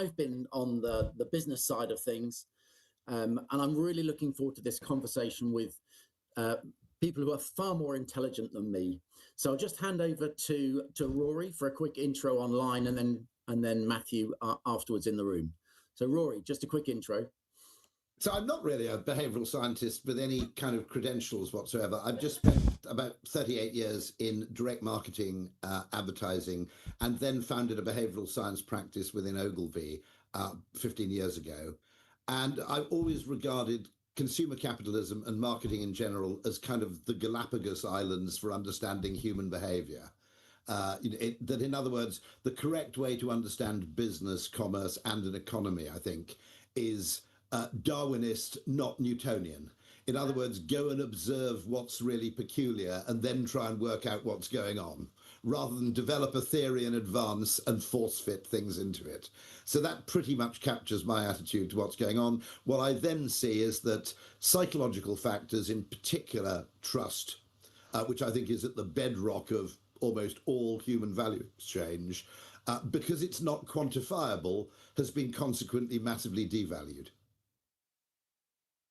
I've been on the business side of things, and I'm really looking forward to this conversation with uh, people who are far more intelligent than me. So I'll just hand over to Rory for a quick intro online, and then Matthew afterwards in the room. So Rory, just a quick intro. So I'm not really a behavioral scientist with any kind of credentials whatsoever. I've just spent about 38 years in direct marketing, advertising, and then founded a behavioral science practice within Ogilvy 15 years ago. And I've always regarded consumer capitalism and marketing in general as kind of the Galapagos Islands for understanding human behavior. That in other words, the correct way to understand business, commerce, and an economy, I think, is Darwinist, not Newtonian. In other words, go and observe what's really peculiar and then try and work out what's going on, rather than develop a theory in advance and force fit things into it. So that pretty much captures my attitude to what's going on. What I then see is that psychological factors, in particular trust, which I think is at the bedrock of almost all human value exchange, because it's not quantifiable, has been consequently massively devalued.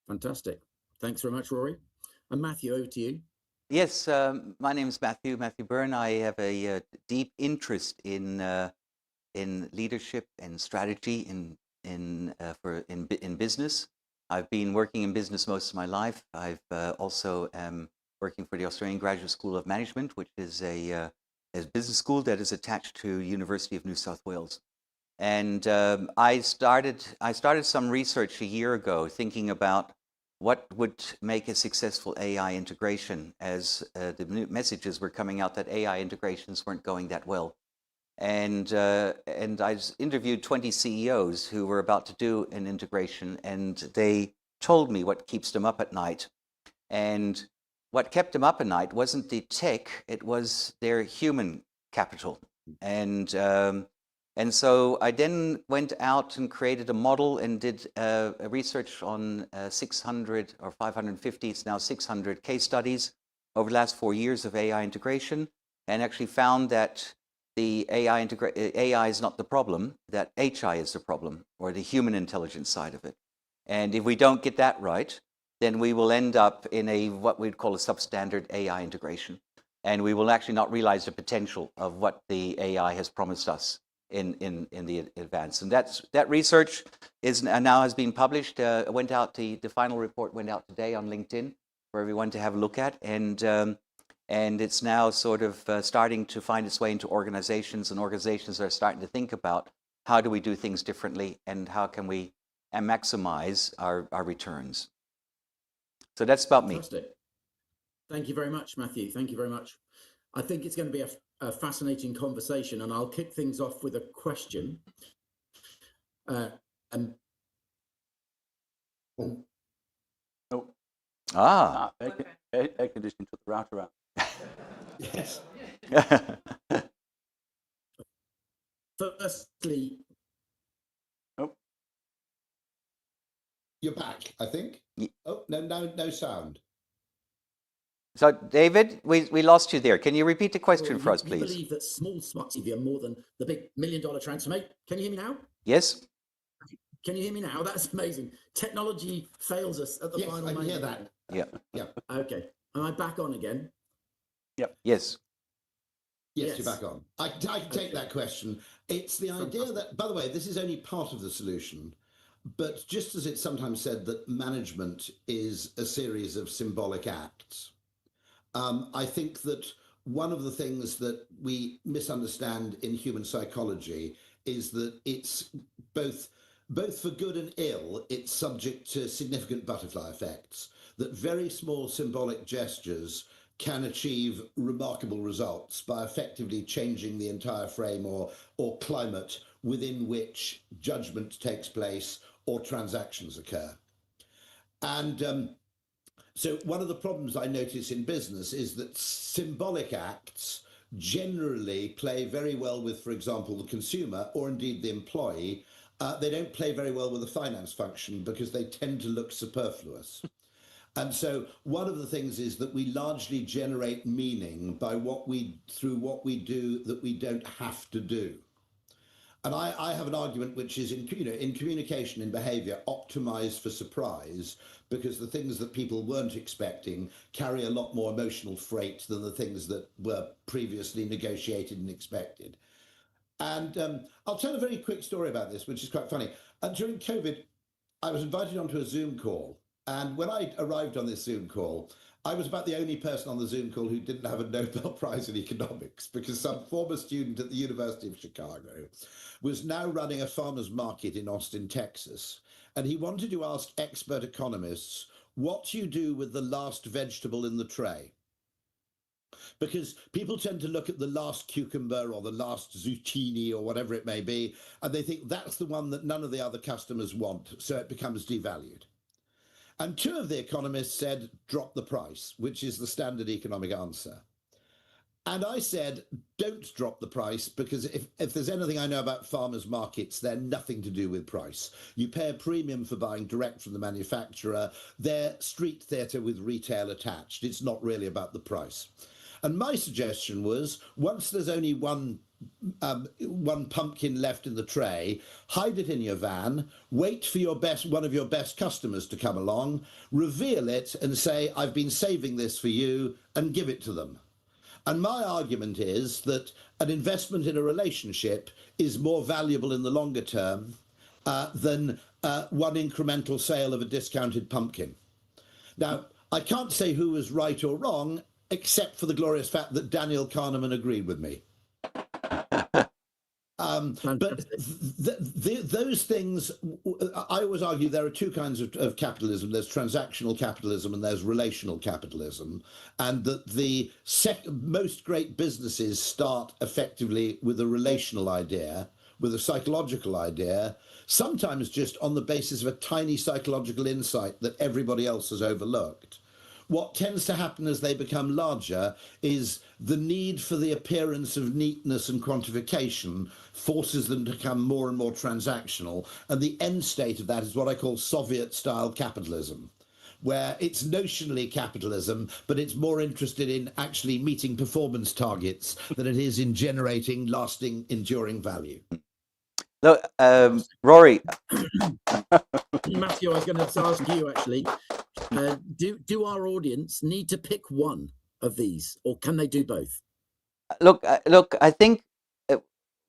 Fantastic. Thanks very much, Rory. And Matthew, over to you. Yes, my name is Matthew Byrne. I have a deep interest in leadership and strategy in business. I've been working in business most of my life. I've also am working for the Australian Graduate School of Management, which is a business school that is attached to University of New South Wales. And I started some research a year ago thinking about what would make a successful AI integration, as the new messages were coming out that AI integrations weren't going that well. And I interviewed 20 CEOs who were about to do an integration, and they told me what keeps them up at night. And what kept them up at night wasn't the tech, it was their human capital. And so I then went out and created a model and did a research on 600 or 550, it's now 600 case studies over the last 4 years of AI integration, and actually found that the AI is not the problem, that HI is the problem, or the human intelligence side of it. And if we don't get that right, then we will end up in what we'd call a substandard AI integration. And we will actually not realize the potential of what the AI has promised us in the advance. And that research is now has been published. Went out the final report went out today on LinkedIn for everyone to have a look at, and it's now sort of starting to find its way into organizations, and organizations are starting to think about how do we do things differently and how can we maximize our returns. So that's about Fantastic. me. Thank you very much, Matthew. Thank you very much. I think it's going to be a fascinating conversation, and I'll kick things off with a question. Oh. Air conditioning took the router out. Yes. Firstly, You're back, I think. Oh, no sound. So, David, we lost you there. Can you repeat the question for us, please? You believe that small smart TV are more than the big $1 million transformation? Can you hear me now? Yes. Can you hear me now? That's amazing. Technology fails us at the final moment. I can hear that. Yeah. Okay. Am I back on again? Yep. Yes. Yes, you're back on. I can take that question. It's the idea that, by the way, this is only part of the solution. But just as it's sometimes said that management is a series of symbolic acts, I think that one of the things that we misunderstand in human psychology is that it's both for good and ill, it's subject to significant butterfly effects, that very small symbolic gestures can achieve remarkable results by effectively changing the entire frame or climate within which judgment takes place or transactions occur. And so one of the problems I notice in business is that symbolic acts generally play very well with, for example, the consumer or indeed the employee. They don't play very well with the finance function because they tend to look superfluous. And so one of the things is that we largely generate meaning by through what we do that we don't have to do. And I have an argument which is in communication, in behavior, optimized for surprise, because the things that people weren't expecting carry a lot more emotional freight than the things that were previously negotiated and expected. And I'll tell a very quick story about this, which is quite funny. During COVID, I was invited onto a Zoom call. And when I arrived on this Zoom call, I was about the only person on the Zoom call who didn't have a Nobel Prize in economics, because some former student at the University of Chicago was now running a farmer's market in Austin, Texas. And he wanted to ask expert economists what you do with the last vegetable in the tray. Because people tend to look at the last cucumber or the last zucchini or whatever it may be, and they think that's the one that none of the other customers want, so it becomes devalued. And two of the economists said, drop the price, which is the standard economic answer. And I said, don't drop the price, because if there's anything I know about farmers' markets, they're nothing to do with price. You pay a premium for buying direct from the manufacturer. They're street theatre with retail attached. It's not really about the price. And my suggestion was, once there's only one pumpkin left in the tray, hide it in your van, wait for one of your best customers to come along, reveal it and say, I've been saving this for you, and give it to them. And my argument is that an investment in a relationship is more valuable in the longer term than one incremental sale of a discounted pumpkin. Now, I can't say who was right or wrong, except for the glorious fact that Daniel Kahneman agreed with me. But those things, I always argue there are two kinds of capitalism. There's transactional capitalism and there's relational capitalism. And that the most great businesses start effectively with a relational idea, with a psychological idea, sometimes just on the basis of a tiny psychological insight that everybody else has overlooked. What tends to happen as they become larger is the need for the appearance of neatness and quantification forces them to become more and more transactional. And the end state of that is what I call Soviet-style capitalism, where it's notionally capitalism, but it's more interested in actually meeting performance targets than it is in generating lasting, enduring value. Look, Rory. Matthew, I was going to ask you actually, do our audience need to pick one of these, or can they do both? Look, I think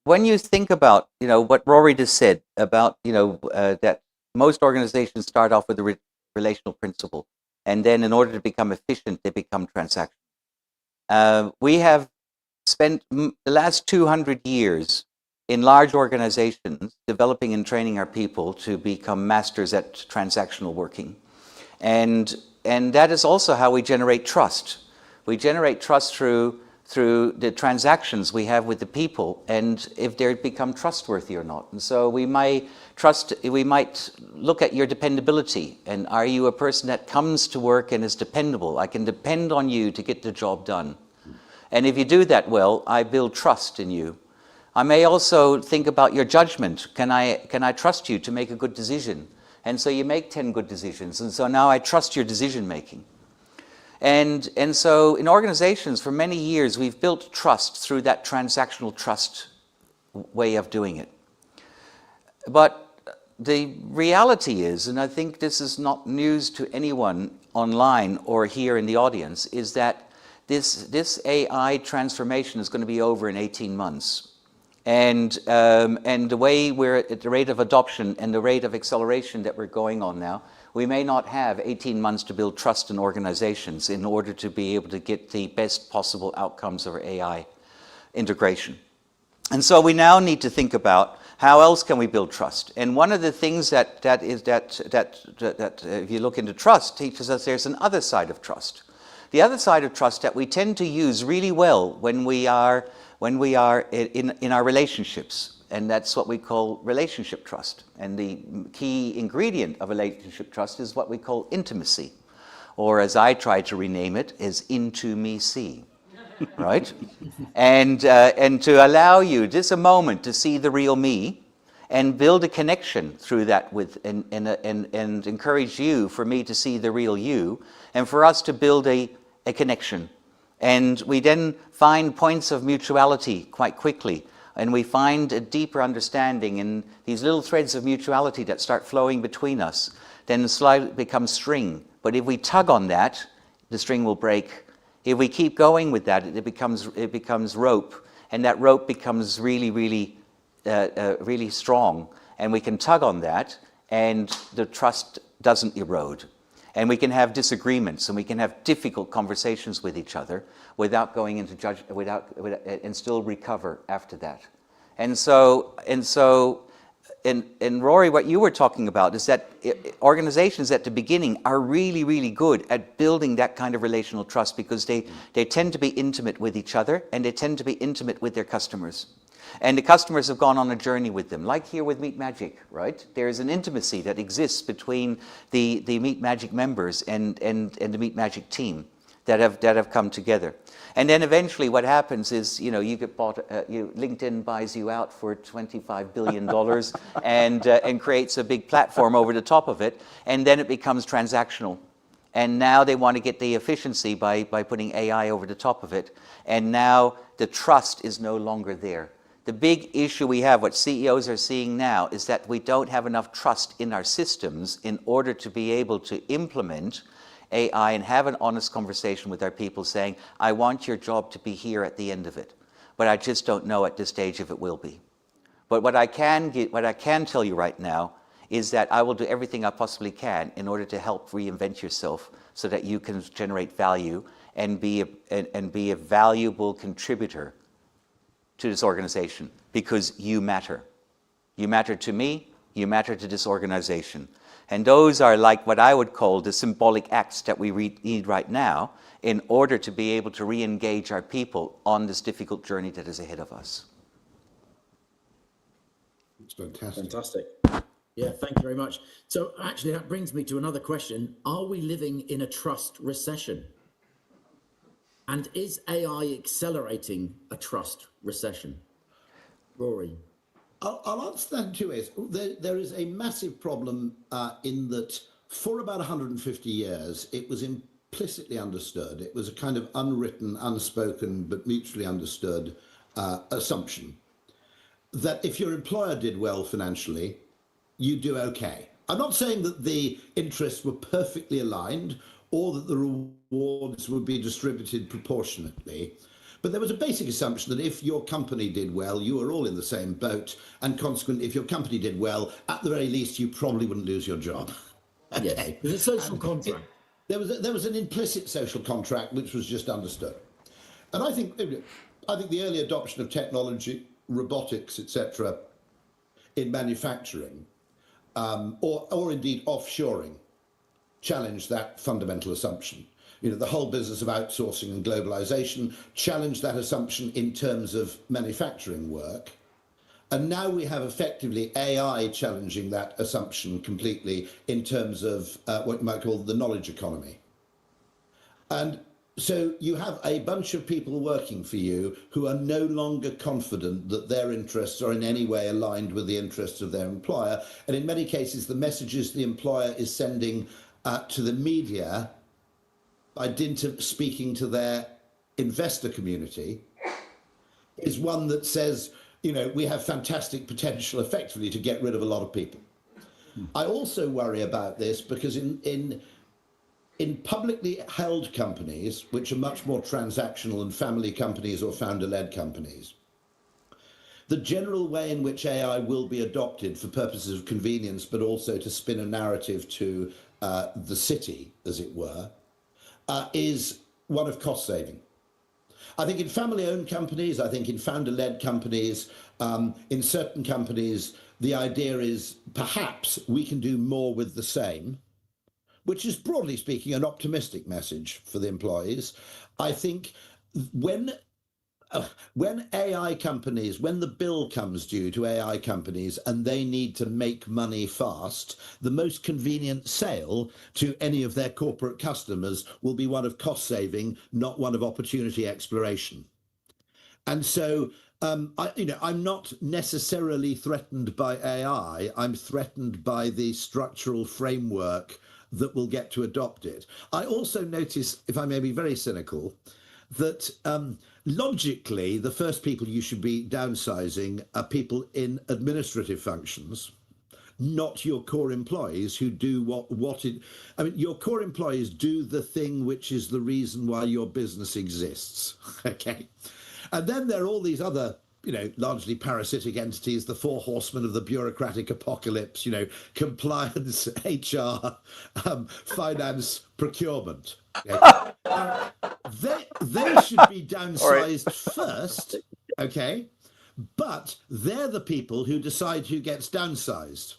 when you think about, what Rory just said about, that most organizations start off with a relational principle, and then in order to become efficient, they become transactional. We have spent the last 200 years in large organizations developing and training our people to become masters at transactional working. And that is also how we generate trust. We generate trust through the transactions we have with the people, and if they become trustworthy or not. And so we might look at your dependability, and are you a person that comes to work and is dependable? I can depend on you to get the job done. And if you do that well, I build trust in you. I may also think about your judgment. Can I trust you to make a good decision? And so you make 10 good decisions. And so now I trust your decision making. And so in organizations for many years, we've built trust through that transactional trust way of doing it. But the reality is, and I think this is not news to anyone online or here in the audience, is that this AI transformation is going to be over in 18 months. And the way we're at the rate of adoption and the rate of acceleration that we're going on now, we may not have 18 months to build trust in organizations in order to be able to get the best possible outcomes of our AI integration. And so we now need to think about how else can we build trust. And one of the things that if you look into trust teaches us there's an other side of trust. The other side of trust that we tend to use really well when we are in our relationships, and that's what we call relationship trust. And the key ingredient of relationship trust is what we call intimacy, or as I try to rename it, is into-me-see, right? And to allow you just a moment to see the real me, and build a connection through that and encourage you for me to see the real you, and for us to build a connection. And we then find points of mutuality quite quickly. and we find a deeper understanding in these little threads of mutuality that start flowing between us, then the slide becomes string. But if we tug on that, the string will break. If we keep going with that, it becomes rope, and that rope becomes really, really, really strong, and we can tug on that, and the trust doesn't erode. And we can have disagreements, and we can have difficult conversations with each other without going into and still recover after that. And Rory, what you were talking about is that organizations at the beginning are really, really good at building that kind of relational trust, because they tend to be intimate with each other, and they tend to be intimate with their customers. And the customers have gone on a journey with them, like here with Meet Magic, right? There's an intimacy that exists between the Meet Magic members and the Meet Magic team that have come together. And then eventually what happens is, you get bought, LinkedIn buys you out for $25 billion and creates a big platform over the top of it, and then it becomes transactional. And now they want to get the efficiency by putting AI over the top of it, and now the trust is no longer there. The big issue we have, what CEOs are seeing now, is that we don't have enough trust in our systems in order to be able to implement AI and have an honest conversation with our people saying, I want your job to be here at the end of it, but I just don't know at this stage if it will be. But what I can tell you right now is that I will do everything I possibly can in order to help reinvent yourself so that you can generate value and be a valuable contributor to this organization, because you matter. You matter to me, you matter to this organization. And those are like what I would call the symbolic acts that we need right now in order to be able to re-engage our people on this difficult journey that is ahead of us. It's fantastic. Fantastic. Yeah, thank you very much. So actually that brings me to another question. Are we living in a trust recession? And is AI accelerating a trust recession? Rory. I'll answer that in two ways. There is a massive problem in that for about 150 years, it was implicitly understood. It was a kind of unwritten, unspoken, but mutually understood assumption that if your employer did well financially, you do okay. I'm not saying that the interests were perfectly aligned or that the rewards would be distributed proportionately. But there was a basic assumption that if your company did well, you were all in the same boat, and consequently, if your company did well, at the very least, you probably wouldn't lose your job. Okay. There's a social contract. There was an implicit social contract which was just understood. And I think the early adoption of technology, robotics, etc., in manufacturing, or indeed offshoring, challenged that fundamental assumption. The whole business of outsourcing and globalization challenged that assumption in terms of manufacturing work. And now we have effectively AI challenging that assumption completely in terms of what you might call the knowledge economy. And so you have a bunch of people working for you who are no longer confident that their interests are in any way aligned with the interests of their employer. And in many cases, the messages the employer is sending to the media by dint of speaking to their investor community is one that says, we have fantastic potential effectively to get rid of a lot of people. I also worry about this because in publicly held companies, which are much more transactional than family companies or founder-led companies, the general way in which AI will be adopted for purposes of convenience, but also to spin a narrative to the city, as it were, is one of cost saving. I think in family-owned companies, I think in founder-led companies, in certain companies, the idea is perhaps we can do more with the same, which is broadly speaking an optimistic message for the employees. I think when AI companies, when the bill comes due to AI companies and they need to make money fast, the most convenient sale to any of their corporate customers will be one of cost saving, not one of opportunity exploration. And so I'm not necessarily threatened by AI. I'm threatened by the structural framework that will get to adopt it. I also notice, if I may be very cynical, that logically, the first people you should be downsizing are people in administrative functions, not your core employees who do I mean, your core employees do the thing which is the reason why your business exists. Okay. And then there are all these other, largely parasitic entities, the four horsemen of the bureaucratic apocalypse, compliance, HR, finance, procurement. Okay. They should be downsized first, okay? But they're the people who decide who gets downsized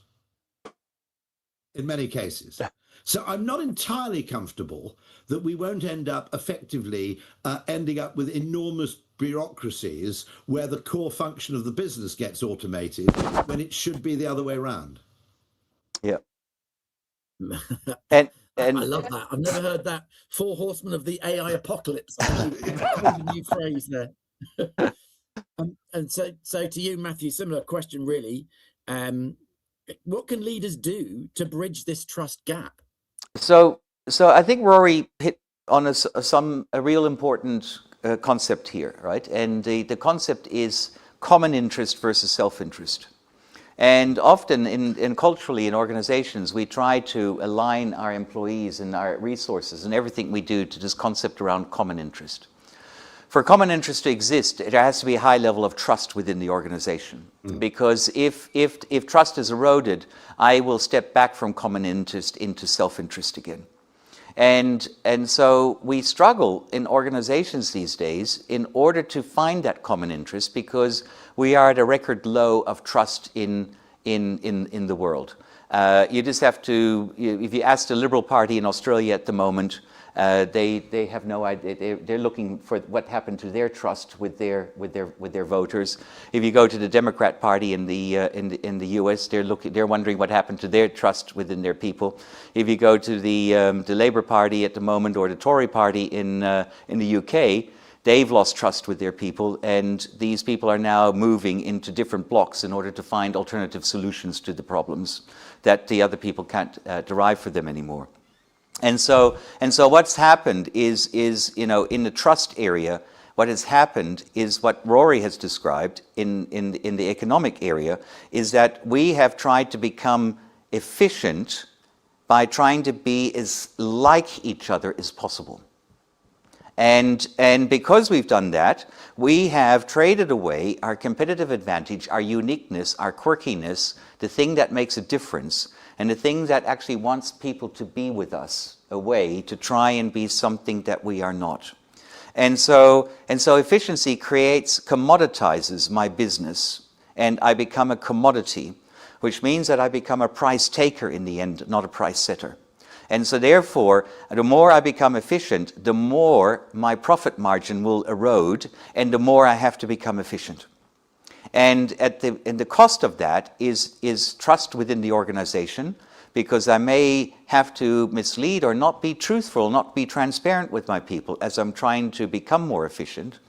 in many cases. So I'm not entirely comfortable that we won't end up effectively ending up with enormous bureaucracies where the core function of the business gets automated when it should be the other way around. Yeah. And I love that. I've never heard that. Four horsemen of the AI apocalypse. A new phrase there. And so to you, Matthew, similar question really. What can leaders do to bridge this trust gap? So I think Rory hit on a real important concept here, right? And the concept is common interest versus self-interest. And often in culturally in organizations, we try to align our employees and our resources and everything we do to this concept around common interest. For common interest to exist, there has to be a high level of trust within the organization. Because if trust is eroded, I will step back from common interest into self-interest again. And so we struggle in organizations these days in order to find that common interest because we are at a record low of trust in the world. You just have to, if you ask the Liberal Party in Australia at the moment, they have no idea. They're looking for what happened to their trust with their voters. If you go to the Democrat Party in the U.S., they're wondering what happened to their trust within their people. If you go to the Labour Party at the moment or the Tory Party in the UK, they've lost trust with their people, and these people are now moving into different blocks in order to find alternative solutions to the problems that the other people can't derive for them anymore. And so what's happened is in the trust area, what has happened is what Rory has described in the economic area, is that we have tried to become efficient by trying to be as like each other as possible. And because we've done that, we have traded away our competitive advantage, our uniqueness, our quirkiness, the thing that makes a difference, and the thing that actually wants people to be with us, away to try and be something that we are not. And so efficiency commoditizes my business, and I become a commodity, which means that I become a price taker in the end, not a price setter. And so therefore, the more I become efficient, the more my profit margin will erode, and the more I have to become efficient. And the cost of that is trust within the organization, because I may have to mislead or not be truthful, not be transparent with my people as I'm trying to become more efficient.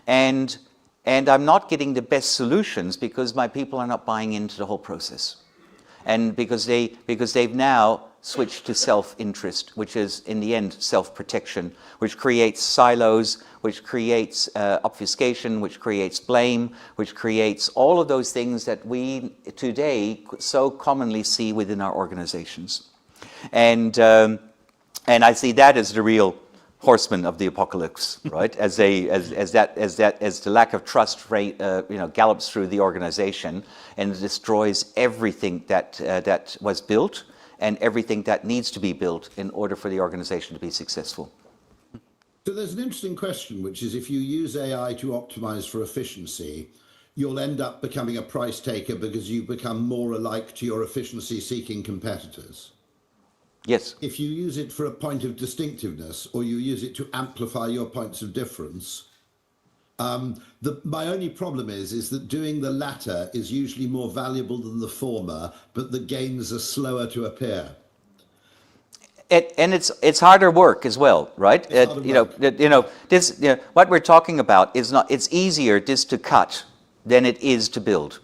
And I'm not getting the best solutions because my people are not buying into the whole process. And because they've now switched to self-interest, which is in the end self-protection, which creates silos, which creates obfuscation, which creates blame, which creates all of those things that we today so commonly see within our organizations. And I see that as the real horseman of the apocalypse, right? As the lack of trust gallops through the organization and destroys everything that was built and everything that needs to be built in order for the organization to be successful. So there's an interesting question, which is if you use AI to optimize for efficiency, you'll end up becoming a price taker because you become more alike to your efficiency-seeking competitors. Yes. If you use it for a point of distinctiveness, or you use it to amplify your points of difference, my only problem is that doing the latter is usually more valuable than the former, but the gains are slower to appear. And it's harder work as well, right? What we're talking about is not. It's easier just to cut than it is to build.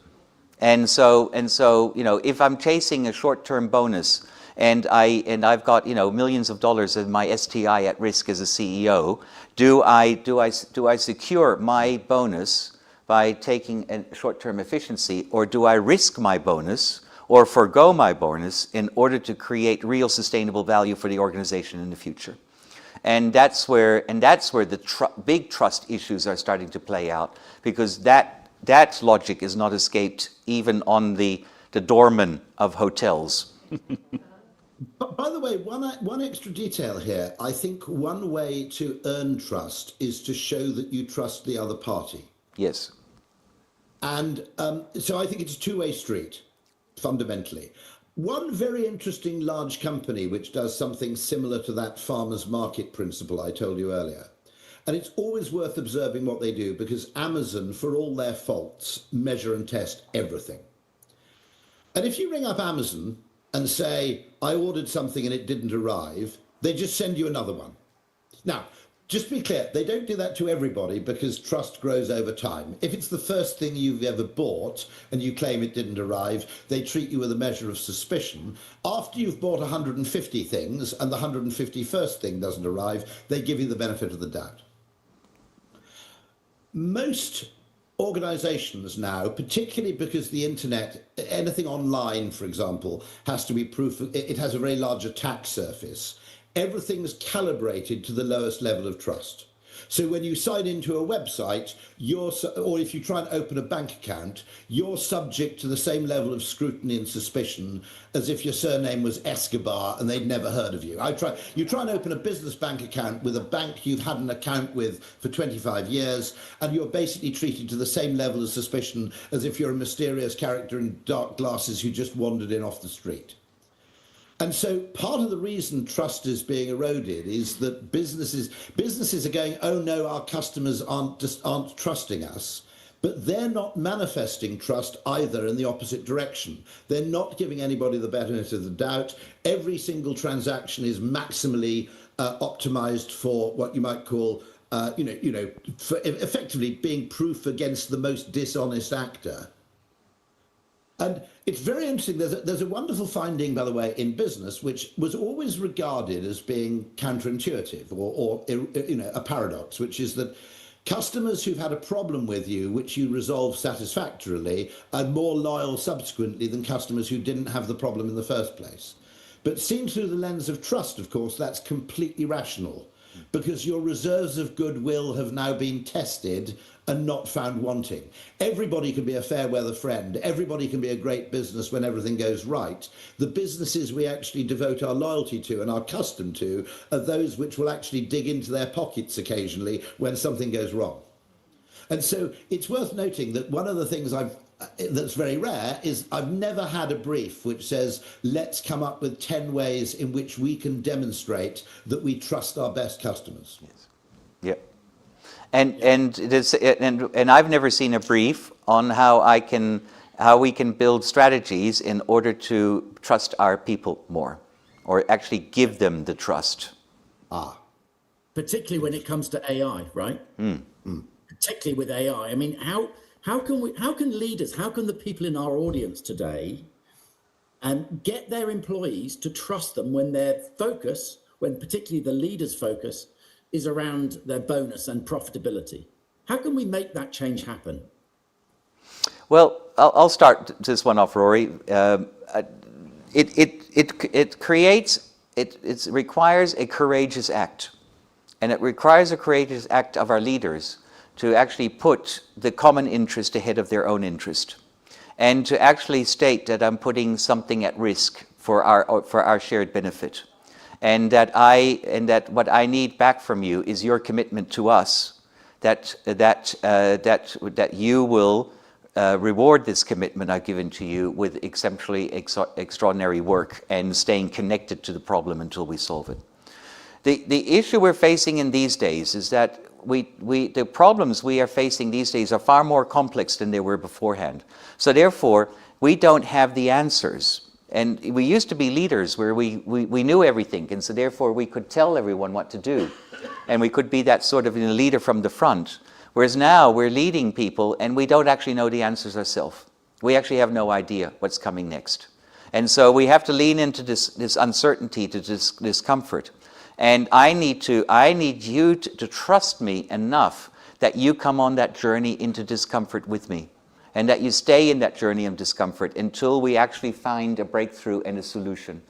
And so if I'm chasing a short-term bonus and I've got millions of dollars of my STI at risk as a CEO, do I secure my bonus by taking a short-term efficiency, or do I risk my bonus or forego my bonus in order to create real sustainable value for the organization in the future? And that's where the big trust issues are starting to play out, because that logic is not escaped even on the doorman of hotels. But by the way, one extra detail here. I think one way to earn trust is to show that you trust the other party. Yes. And so I think it's a two-way street, fundamentally. One very interesting large company which does something similar to that farmer's market principle I told you earlier. And it's always worth observing what they do, because Amazon, for all their faults, measure and test everything. And if you ring up Amazon and say, I ordered something and it didn't arrive, they just send you another one. Now, just to be clear, they don't do that to everybody, because trust grows over time. If it's the first thing you've ever bought and you claim it didn't arrive, they treat you with a measure of suspicion. After you've bought 150 things and the 151st thing doesn't arrive, they give you the benefit of the doubt. Most organizations now, particularly because the internet, anything online, for example, has to be proof, it has a very large attack surface. Everything's calibrated to the lowest level of trust. So when you sign into a website, or if you try and open a bank account, you're subject to the same level of scrutiny and suspicion as if your surname was Escobar and they'd never heard of you. You try and open a business bank account with a bank you've had an account with for 25 years, and you're basically treated to the same level of suspicion as if you're a mysterious character in dark glasses who just wandered in off the street. And so part of the reason trust is being eroded is that businesses are going, oh no, our customers aren't trusting us, but they're not manifesting trust either in the opposite direction. They're not giving anybody the benefit of the doubt. Every single transaction is maximally optimized for what you might call, for effectively being proof against the most dishonest actor. And it's very interesting. There's a wonderful finding, by the way, in business, which was always regarded as being counterintuitive or a paradox, which is that customers who've had a problem with you, which you resolve satisfactorily, are more loyal subsequently than customers who didn't have the problem in the first place. But seen through the lens of trust, of course, that's completely rational, because your reserves of goodwill have now been tested and not found wanting. Everybody can be a fair weather friend. Everybody can be a great business when everything goes right. The businesses we actually devote our loyalty to and are accustomed to are those which will actually dig into their pockets occasionally when something goes wrong. And so it's worth noting that one of the things that's very rare is I've never had a brief which says, let's come up with 10 ways in which we can demonstrate that we trust our best customers. Yes. Yep. And I've never seen a brief on how we can build strategies in order to trust our people more, or actually give them the trust. Particularly when it comes to AI, right? Particularly with AI. I mean, how can leaders, how can the people in our audience today get their employees to trust them when their focus, when particularly the leader's focus, is around their bonus and profitability? How can we make that change happen? Well, I'll start this one off, Rory. It requires a courageous act, and it requires a courageous act of our leaders to actually put the common interest ahead of their own interest, and to actually state that I'm putting something at risk for our shared benefit. And that what I need back from you is your commitment to us, that you will reward this commitment I've given to you with extraordinary work and staying connected to the problem until we solve it. The issue we're facing in these days is that the problems we are facing these days are far more complex than they were beforehand. So therefore, we don't have the answers. And we used to be leaders where we knew everything, and so therefore we could tell everyone what to do. And we could be that sort of leader from the front. Whereas now we're leading people and we don't actually know the answers ourselves. We actually have no idea what's coming next. And so we have to lean into this uncertainty, to this discomfort. And I need you to trust me enough that you come on that journey into discomfort with me, and that you stay in that journey of discomfort until we actually find a breakthrough and a solution.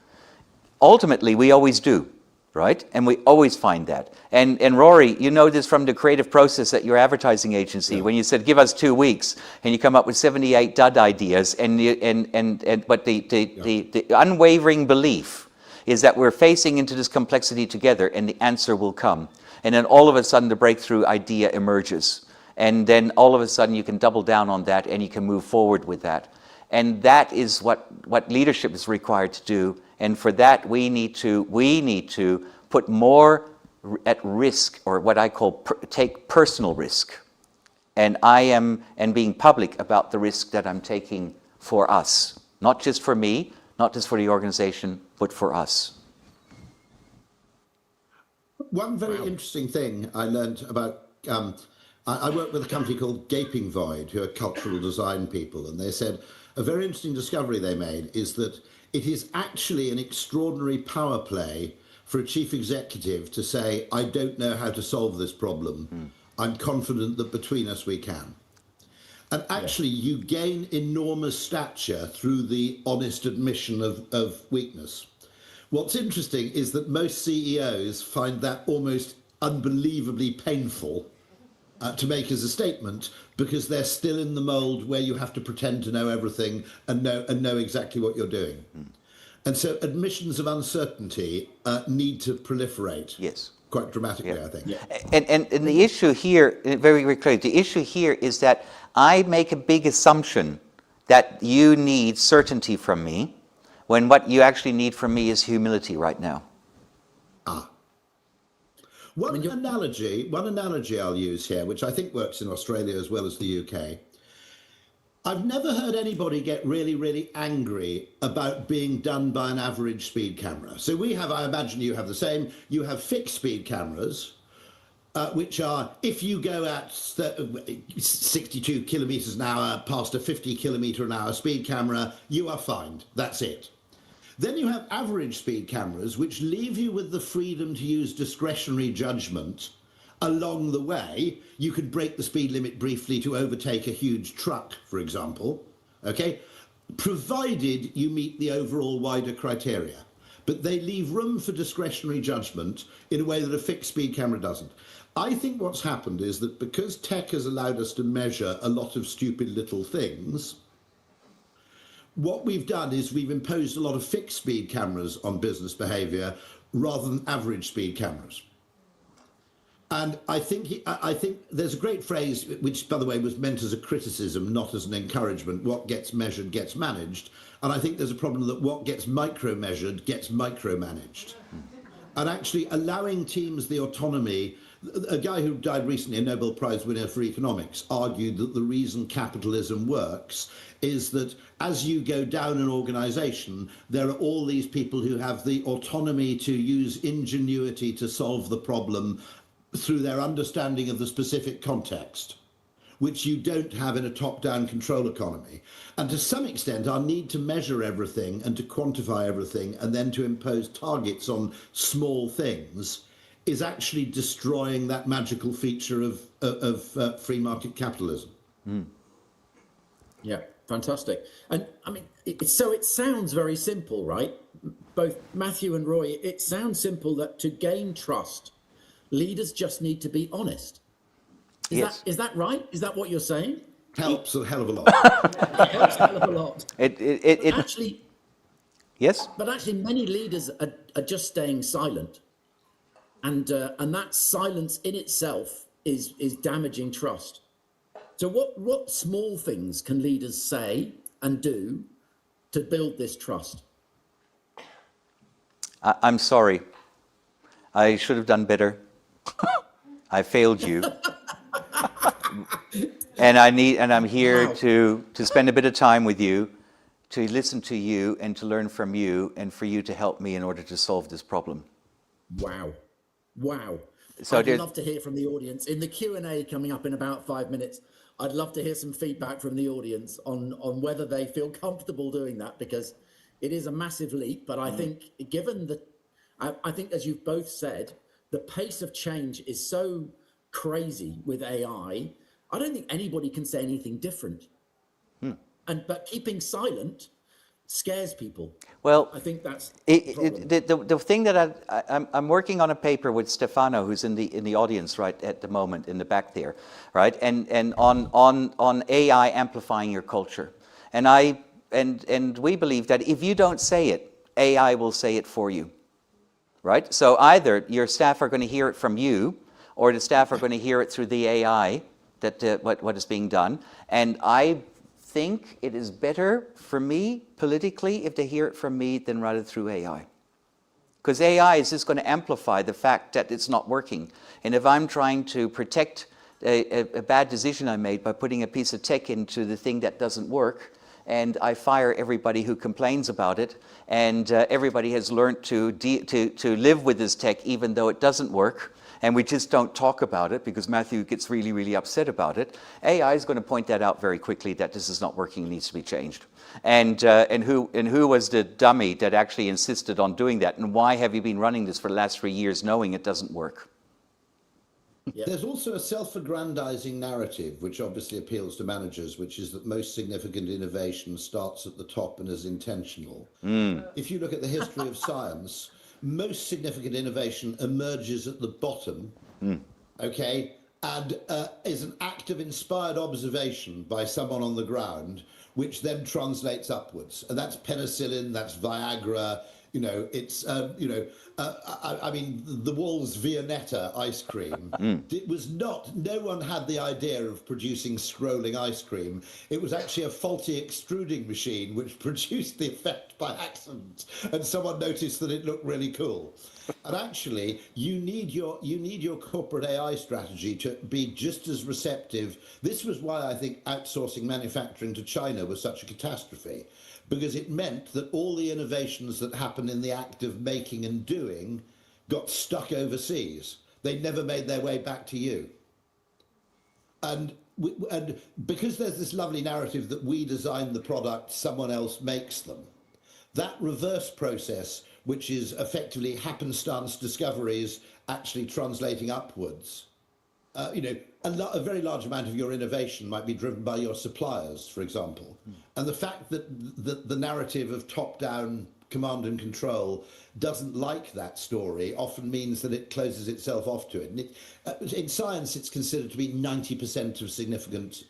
Ultimately, we always do, right? And we always find that. And Rory, you know this from the creative process at your advertising agency, when you said, give us 2 weeks, and you come up with 78 dud ideas, but the unwavering belief is that we're facing into this complexity together, and the answer will come. And then all of a sudden, the breakthrough idea emerges. And then all of a sudden, you can double down on that, and you can move forward with that. And that is what leadership is required to do. And for that, we need to put more at risk, or what I call take personal risk. And being public about the risk that I'm taking for us, not just for me, not just for the organization, but for us. One very interesting thing I learned about, I worked with a company called Gaping Void, who are cultural design people, and they said a very interesting discovery they made is that it is actually an extraordinary power play for a chief executive to say, I don't know how to solve this problem. I'm confident that between us we can. And actually, you gain enormous stature through the honest admission of weakness. What's interesting is that most CEOs find that almost unbelievably painful to make as a statement, because they're still in the mold where you have to pretend to know everything and know exactly what you're doing. And so admissions of uncertainty need to proliferate. Yes. Quite dramatically, I think. Yeah. And the issue here, very, very clearly, the issue here is that I make a big assumption that you need certainty from me, when what you actually need from me is humility right now. One analogy I'll use here, which I think works in Australia as well as the UK. I've never heard anybody get really, really angry about being done by an average speed camera. So we have, I imagine you have the same, you have fixed speed cameras, which are, if you go at 62 kilometers an hour past a 50 kilometer an hour speed camera, you are fined. That's it. Then you have average speed cameras, which leave you with the freedom to use discretionary judgment along the way. You could break the speed limit briefly to overtake a huge truck, for example, okay, provided you meet the overall wider criteria. But they leave room for discretionary judgment in a way that a fixed speed camera doesn't. I think what's happened is that because tech has allowed us to measure a lot of stupid little things, what we've done is we've imposed a lot of fixed speed cameras on business behavior rather than average speed cameras. And I think there's a great phrase, which, by the way, was meant as a criticism, not as an encouragement: what gets measured gets managed. And I think there's a problem that what gets micro-measured gets micromanaged. And actually allowing teams the autonomy. A guy who died recently, a Nobel Prize winner for economics, argued that the reason capitalism works is that as you go down an organization, there are all these people who have the autonomy to use ingenuity to solve the problem through their understanding of the specific context, which you don't have in a top-down control economy. And to some extent, our need to measure everything and to quantify everything and then to impose targets on small things is actually destroying that magical feature of free market capitalism. Yeah, fantastic. And I mean, so it sounds very simple, right? Both Matthew and Roy, it sounds simple that to gain trust, leaders just need to be honest. Is that right? Is that what you're saying? Helps a hell of a lot. It helps a hell of a lot. Actually, yes? But actually, many leaders are just staying silent. And that silence in itself is damaging trust. So what small things can leaders say and do to build this trust? I'm sorry. I should have done better. I failed you. And I'm here to spend a bit of time with you, to listen to you and to learn from you, and for you to help me in order to solve this problem. Wow. So I'd love to hear from the audience. In the Q&A coming up in about 5 minutes, I'd love to hear some feedback from the audience on whether they feel comfortable doing that, because it is a massive leap, but I think given the, I think as you've both said, the pace of change is so crazy with AI. I don't think anybody can say anything different. But keeping silent scares people. Well, I think that's the problem. the thing that I'm working on a paper with Stefano, who's in the audience right at the moment in the back there, right, and on AI amplifying your culture, and we believe that if you don't say it, AI will say it for you, right? So either your staff are going to hear it from you, or the staff are going to hear it through the AI that what is being done, and I think it is better for me politically if they hear it from me than rather through AI. Because AI is just going to amplify the fact that it's not working. And if I'm trying to protect a bad decision I made by putting a piece of tech into the thing that doesn't work, and I fire everybody who complains about it, and everybody has learned to live with this tech even though it doesn't work, and we just don't talk about it because Matthew gets really, really upset about it, AI is going to point that out very quickly that this is not working, it needs to be changed. And who was the dummy that actually insisted on doing that? And why have you been running this for the last 3 years knowing it doesn't work? Yeah. There's also a self-aggrandizing narrative, which obviously appeals to managers, which is that most significant innovation starts at the top and is intentional. If you look at the history of science, most significant innovation emerges at the bottom, okay, and is an act of inspired observation by someone on the ground, which then translates upwards. And that's penicillin, that's Viagra, you know, it's, I mean, the Wall's Viennetta ice cream. It was not, no one had the idea of producing scrolling ice cream. It was actually a faulty extruding machine which produced the effect by accident, and someone noticed that it looked really cool. And actually, you need your corporate AI strategy to be just as receptive. This was why I think outsourcing manufacturing to China was such a catastrophe, because it meant that all the innovations that happened in the act of making and doing got stuck overseas. They never made their way back to you. And because there's this lovely narrative that we design the product, someone else makes them, that reverse process, which is effectively happenstance discoveries actually translating upwards, you know, a very large amount of your innovation might be driven by your suppliers, for example. And the fact that the narrative of top-down command and control doesn't like that story often means that it closes itself off to it. And in science, it's considered to be 90% of significant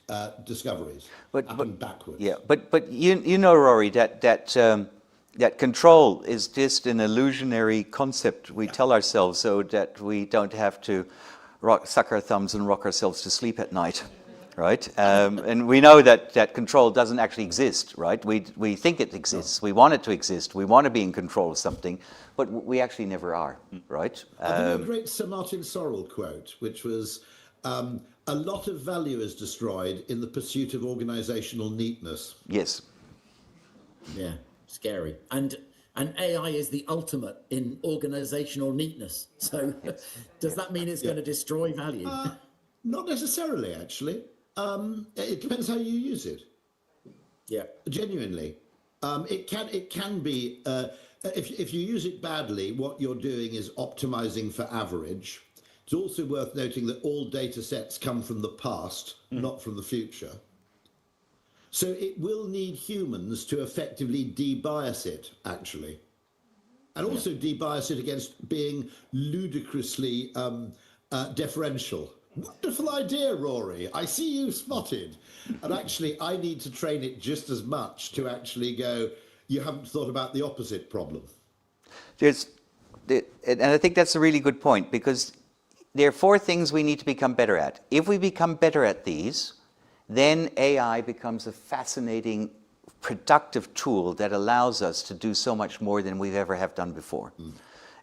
discoveries happen backwards. Yeah, but you know, Rory, that control is just an illusionary concept we tell ourselves so that we don't have to suck our thumbs and rock ourselves to sleep at night, right? And we know that control doesn't actually exist, right? We think it exists, we want it to exist, we want to be in control of something, but we actually never are, right? I think a great Sir Martin Sorrell quote, which was, a lot of value is destroyed in the pursuit of organizational neatness. Yes. Yeah, scary. And AI is the ultimate in organizational neatness. So does that mean it's going to destroy value? Not necessarily, actually. It depends how you use it. Yeah. Genuinely. It can be, if you use it badly, what you're doing is optimizing for average. It's also worth noting that all data sets come from the past, not from the future. So it will need humans to effectively de-bias it, actually. And also de-bias it against being ludicrously deferential. Wonderful idea, Rory. I see you spotted. And actually, I need to train it just as much to actually go, you haven't thought about the opposite problem. And I think that's a really good point, because there are 4 things we need to become better at. If we become better at these, then AI becomes a fascinating, productive tool that allows us to do so much more than we've ever have done before.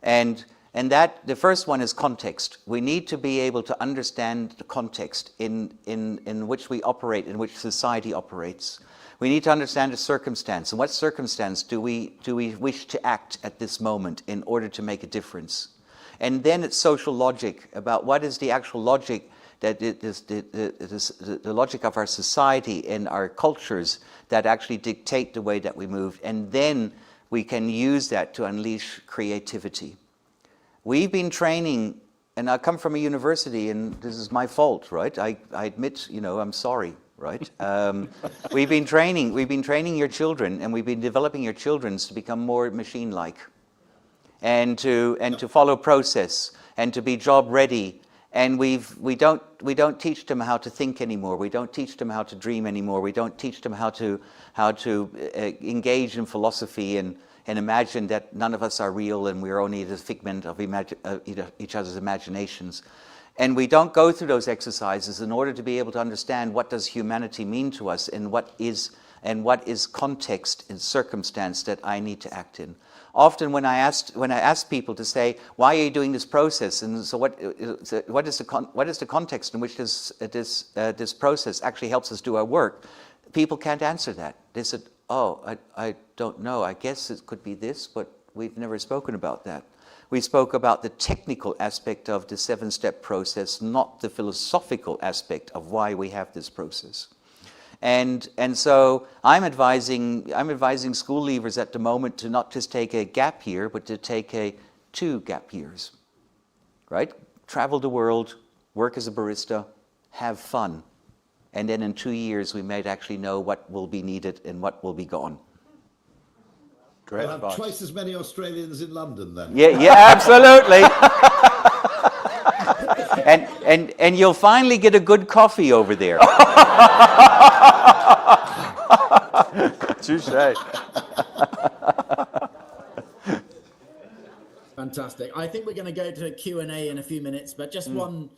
And that the first one is context. We need to be able to understand the context in which we operate, in which society operates. We need to understand the circumstance. In what circumstance do we wish to act at this moment in order to make a difference? And then it's social logic, about what is the actual logic that it is the logic of our society and our cultures that actually dictate the way that we move. And then we can use that to unleash creativity. We've been training, and I come from a university, and this is my fault, right? I admit, I'm sorry, right? We've been training your children, and we've been developing your children to become more machine-like, and to follow process, and to be job ready. And we don't teach them how to think anymore. We don't teach them how to dream anymore. We don't teach them how to engage in philosophy and imagine that none of us are real and we're only the figment of each other's imaginations. And we don't go through those exercises in order to be able to understand what does humanity mean to us, and what is context and circumstance that I need to act in. Often when I ask people to say, why are you doing this process? And so what is the context in which this process actually helps us do our work? People can't answer that. They said, oh, I don't know. I guess it could be this, but we've never spoken about that. We spoke about the technical aspect of the 7-step process, not the philosophical aspect of why we have this process. And so I'm advising school leavers at the moment to not just take a gap year, but to take 2 gap years, right? Travel the world, work as a barista, have fun. And then in 2 years, we might actually know what will be needed and what will be gone. Great We'll have advice. twice as many Australians in London then. Yeah, absolutely. and you'll finally get a good coffee over there. Touche. Fantastic. I think we're going to go to Q&A in a few minutes, but just one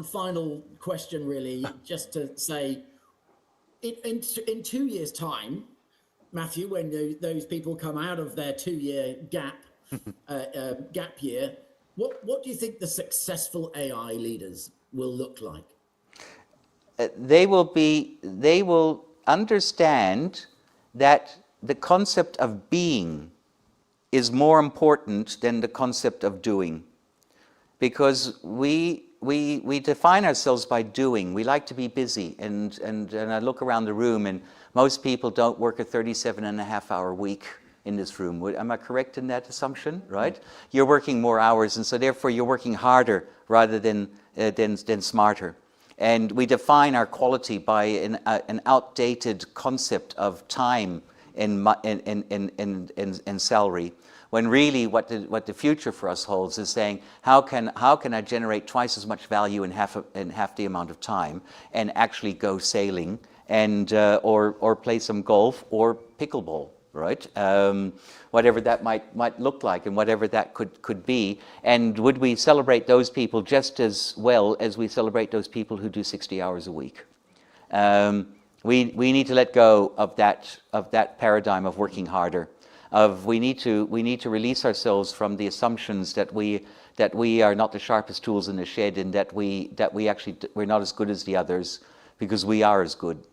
final question, really, just to say, in 2 years' time, Matthew, when those people come out of their 2-year gap year, what do you think the successful AI leaders will look like? They will understand that the concept of being is more important than the concept of doing, because we define ourselves by doing. We like to be busy, and I look around the room, and most people don't work a 37.5-hour week in this room. Am I correct in that assumption, right? You're working more hours, and so therefore you're working harder rather than smarter. And we define our quality by an outdated concept of time and salary, when really what the future for us holds is saying, how can I generate twice as much value in half the amount of time, and actually go sailing and or play some golf or pickleball, right? Whatever that might look like, and whatever that could be. And would we celebrate those people just as well as we celebrate those people who do 60 hours a week? We need to let go of that paradigm of working harder. We need to release ourselves from the assumptions that we are not the sharpest tools in the shed, and that we're not as good as the others, because we are as good.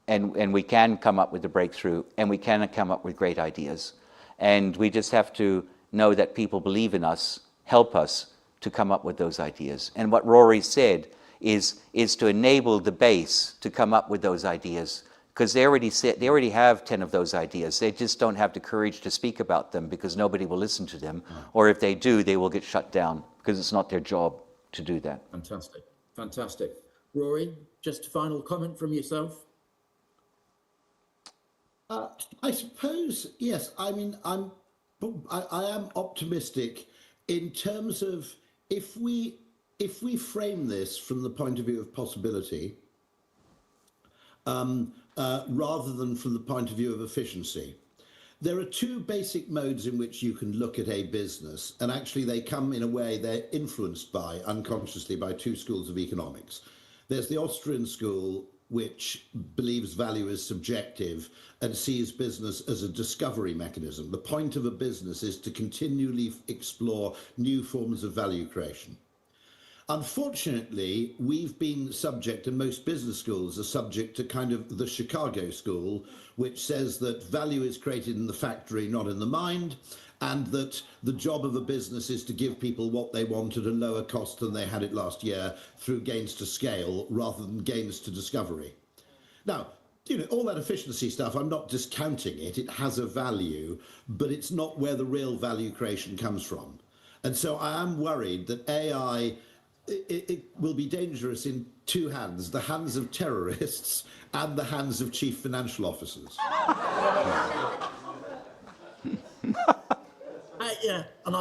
And we can come up with a breakthrough, and we can come up with great ideas. And we just have to know that people believe in us, help us to come up with those ideas. And what Rory said is to enable the base to come up with those ideas, because they already have 10 of those ideas. They just don't have the courage to speak about them, because nobody will listen to them. Or if they do, they will get shut down, because it's not their job to do that. Fantastic. Rory, just a final comment from yourself? I suppose, yes. I mean, I am optimistic in terms of if we frame this from the point of view of possibility, rather than from the point of view of efficiency. There are 2 basic modes in which you can look at a business, and actually they come in a way, they're influenced by, unconsciously, by 2 schools of economics. There's the Austrian school, which believes value is subjective and sees business as a discovery mechanism. The point of a business is to continually explore new forms of value creation. Unfortunately, we've been subject, and most business schools are subject to kind of the Chicago school, which says that value is created in the factory, not in the mind, and that the job of a business is to give people what they want at a lower cost than they had it last year through gains to scale rather than gains to discovery. Now, all that efficiency stuff, I'm not discounting it. It has a value, but it's not where the real value creation comes from. And so I am worried that AI, it will be dangerous in two hands, the hands of terrorists and the hands of chief financial officers. Yeah, and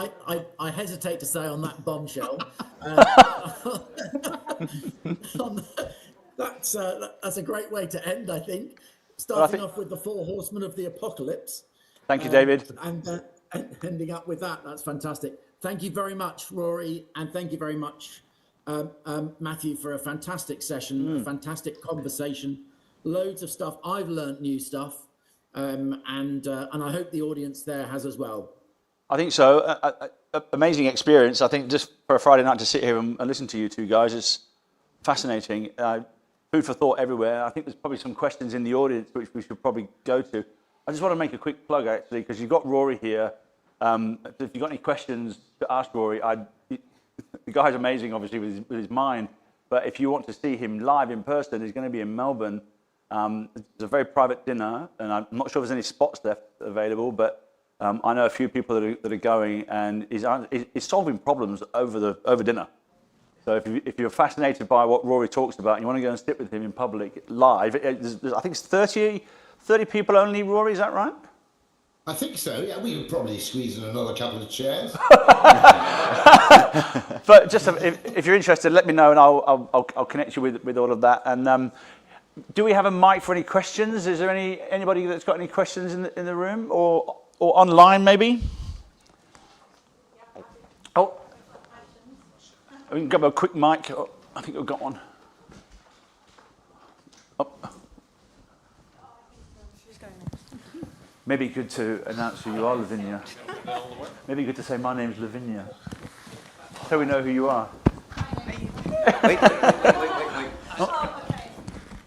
I hesitate to say on that bombshell. That's a great way to end, I think. Starting off with the 4 horsemen of the apocalypse. Thank you, David. And ending up with that. That's fantastic. Thank you very much, Rory, and thank you very much, Matthew, for a fantastic session, a fantastic conversation. Loads of stuff. I've learned new stuff, and I hope the audience there has as well. I think so. Amazing experience. I think just for a Friday night to sit here and listen to you two guys is fascinating. Food for thought everywhere. I think there's probably some questions in the audience which we should probably go to. I just want to make a quick plug, actually, because you've got Rory here. If you've got any questions to ask Rory, the guy's amazing, obviously, with his mind. But if you want to see him live in person, he's going to be in Melbourne. It's a very private dinner, and I'm not sure if there's any spots left available, but I know a few people that are going, and he's solving problems over dinner. So if you're fascinated by what Rory talks about and you want to go and sit with him in public live, I think it's 30 people only, Rory, is that right? I think so, yeah. We could probably squeeze in another couple of chairs. But just if you're interested, let me know and I'll connect you with all of that. And do we have a mic for any questions? Is there anybody that's got any questions in the room or online maybe? Oh, we can grab a quick mic. Oh, I think we've got one. Oh. Maybe good to announce who you are, Lavinia. Maybe good to say my name's Lavinia, so we know who you are. Wait. Oh.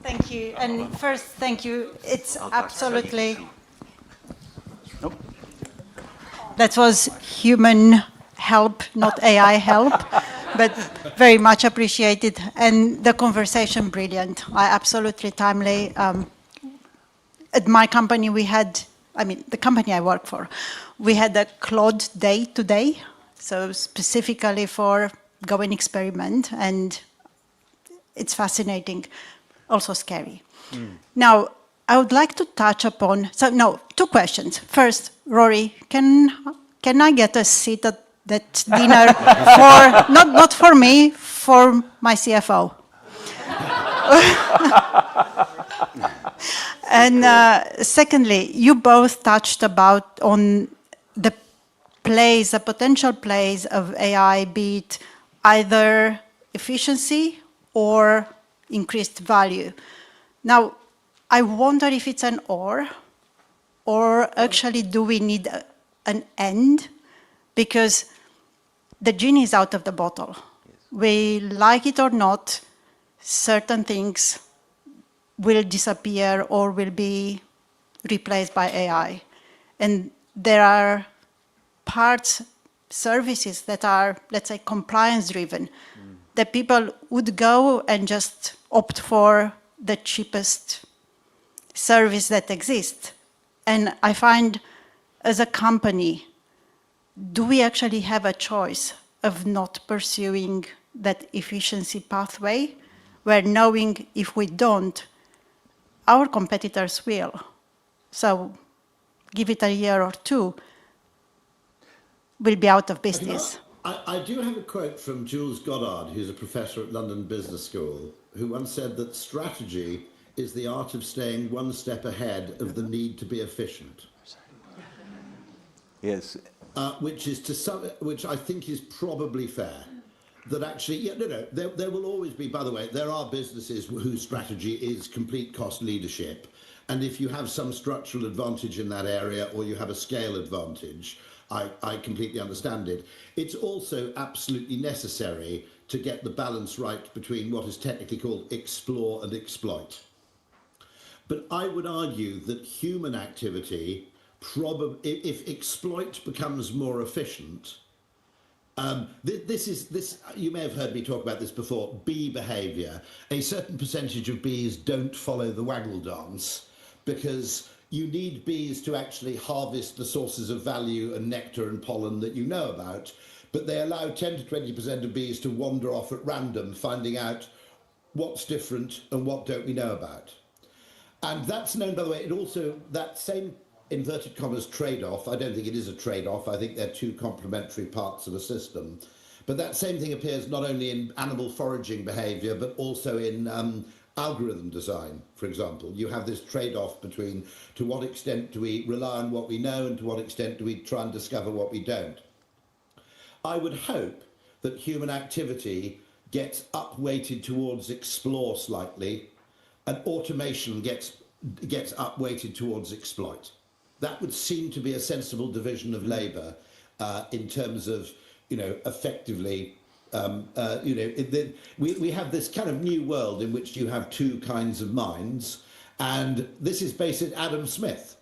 Thank you. And first, thank you. It's absolutely... Nope. That was human help, not AI help, but very much appreciated. And the conversation, brilliant. Absolutely timely. At my company, the company I work for, we had a Claude Day today, so specifically for go and experiment, and it's fascinating, also scary. Now, I would like to touch upon, 2 questions. First, Rory, can I get a seat at that dinner for, not for me, for my CFO? And secondly, you both touched on the potential plays of AI, be it either efficiency or increased value. Now, I wonder if it's an or actually do we need an and? Because the genie is out of the bottle. Yes. We like it or not, certain things will disappear or will be replaced by AI. And there are services that are, let's say, compliance-driven, that people would go and just opt for the cheapest service that exists. And I find, as a company, do we actually have a choice of not pursuing that efficiency pathway, where knowing if we don't, our competitors will? So give it a year or 2, we'll be out of business. I do have a quote from Jules Goddard, who's a professor at London Business School, who once said that strategy is the art of staying one step ahead of the need to be efficient. Yes. Which I think is probably fair. That actually, there will always be, by the way, there are businesses whose strategy is complete cost leadership. And if you have some structural advantage in that area or you have a scale advantage, I completely understand it. It's also absolutely necessary to get the balance right between what is technically called explore and exploit. But I would argue that human activity, if exploit becomes more efficient, This. You may have heard me talk about this before. Bee behaviour. A certain percentage of bees don't follow the waggle dance because you need bees to actually harvest the sources of value and nectar and pollen that you know about, but they allow 10 to 20% of bees to wander off at random, finding out what's different and what don't we know about. And that's known, by the way, it also, that same inverted commas trade-off, I don't think it is a trade-off, I think they're two complementary parts of a system. But that same thing appears not only in animal foraging behaviour, but also in algorithm design, for example. You have this trade-off between to what extent do we rely on what we know and to what extent do we try and discover what we don't. I would hope that human activity gets up-weighted towards explore slightly and automation gets up-weighted towards exploit. That would seem to be a sensible division of labour in terms of, effectively, we have this kind of new world in which you have two kinds of minds, and this is based on Adam Smith.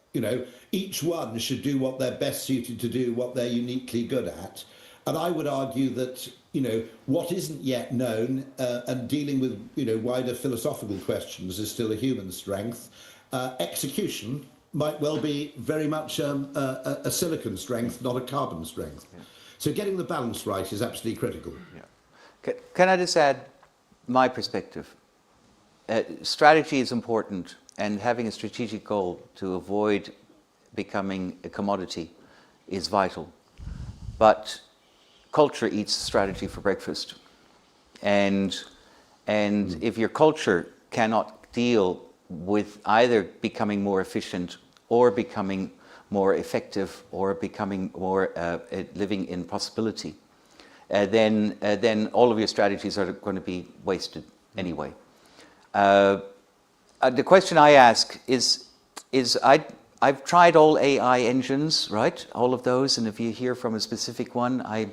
Each one should do what they're best suited to do, what they're uniquely good at. And I would argue that, what isn't yet known and dealing with, wider philosophical questions is still a human strength. Execution might well be very much a silicon strength, not a carbon strength. Yeah. So getting the balance right is absolutely critical. Yeah. Can I just add my perspective? Strategy is important, and having a strategic goal to avoid becoming a commodity is vital. But culture eats strategy for breakfast. And if your culture cannot deal with either becoming more efficient or becoming more effective or becoming more living in possibility, then all of your strategies are going to be wasted anyway. The question I ask is I've tried all AI engines, right? All of those, and if you hear from a specific one, I've